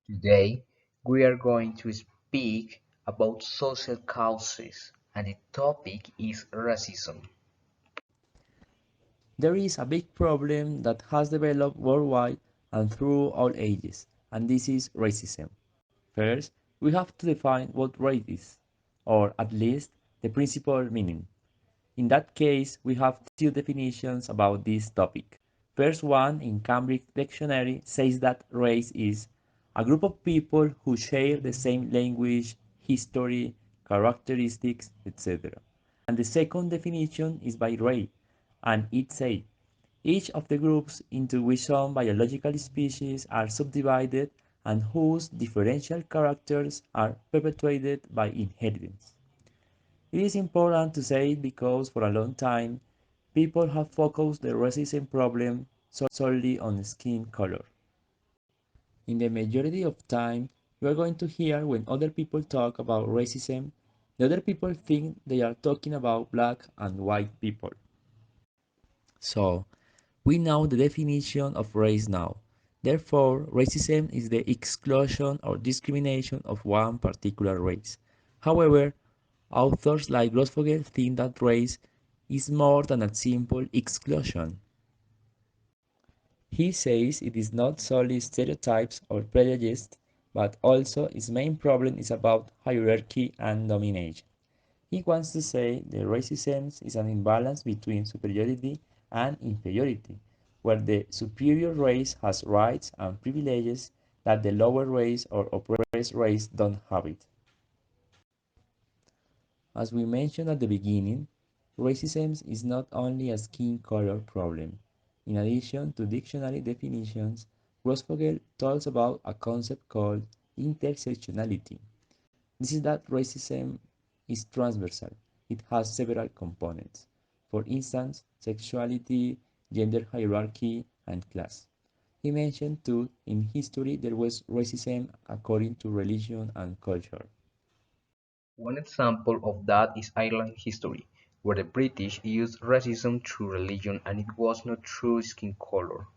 Today, we are going to speak about social causes, and the topic is racism. There is a big problem that has developed worldwide and through all ages, and this is racism. First, we have to define what race is, or at least the principal meaning. In that case, we have two definitions about this topic. First one in Cambridge Dictionary says that race is a group of people who share the same language, history, characteristics, etc. And the second definition is by Ray, and it says each of the groups into which some biological species are subdivided and whose differential characters are perpetuated by inheritance. It is important to say it because for a long time, people have focused the racism problem solely on skin color. In the majority of time, you are going to hear when other people talk about racism, the other people think they are talking about black and white people. So, we know the definition of race now. Therefore, racism is the exclusion or discrimination of one particular race. However, authors like Grossfogel think that race is more than a simple exclusion. He says it is not solely stereotypes or prejudice, but also its main problem is about hierarchy and domination. He wants to say that racism is an imbalance between superiority and inferiority, where the superior race has rights and privileges that the lower race or oppressed race don't have it. As we mentioned at the beginning, racism is not only a skin color problem. In addition to dictionary definitions, Grossfogel talks about a concept called intersectionality. This is that racism is transversal. It has several components. For instance, sexuality, gender hierarchy, and class. He mentioned too, in history there was racism according to religion and culture. One example of that is Ireland history, where the British used racism through religion and it was not through skin color.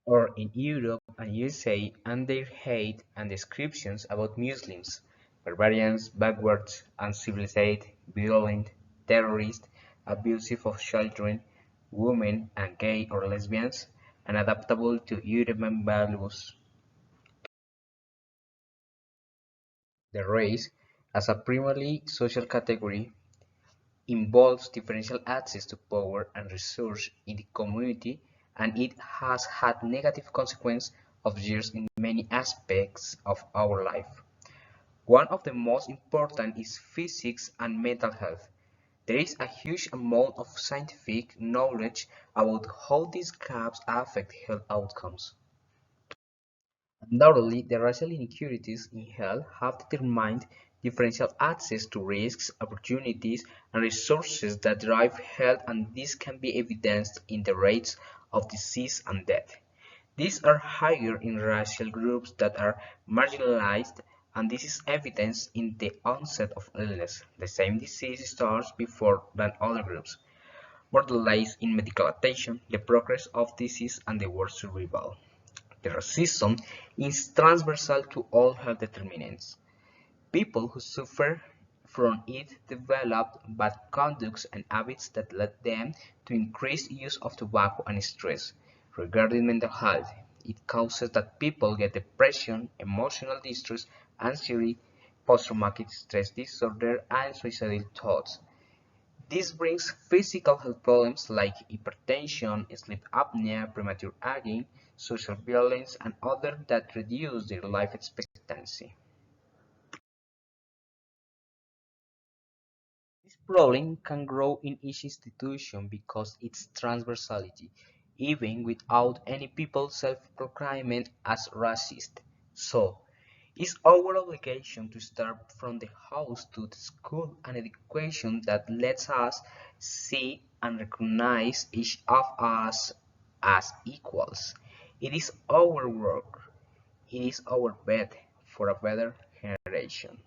Or in Europe and USA and their hate and descriptions about Muslims, barbarians, backwards, uncivilized, violent, terrorist, abusive of children, women and gay or lesbians, unadaptable to European values. The race, as a primarily social category, involves differential access to power and resource in the community, and it has had negative consequences of years in many aspects of our life. One of the most important is physics and mental health. There is a huge amount of scientific knowledge about how these gaps affect health outcomes. Undoubtedly, the racial inequalities in health have determined differential access to risks, opportunities, and resources that drive health, and this can be evidenced in the rates of disease and death. These are higher in racial groups that are marginalized, and this is evidenced in the onset of illness. The same disease starts before than other groups. More delays in medical attention, the progress of disease, and the worse survival. The racism is transversal to all health determinants. People who suffer from it develop bad conducts and habits that lead them to increased use of tobacco and stress. Regarding mental health, it causes that people get depression, emotional distress, anxiety, post-traumatic stress disorder, and suicidal thoughts. This brings physical health problems like hypertension, sleep apnea, premature aging, social violence, and others that reduce their life expectancy. This problem can grow in each institution because its transversality, even without any people self-proclaiming as racist. So, it's our obligation to start from the house to the school an education that lets us see and recognize each of us as equals. It is our work. It is our bet for a better generation.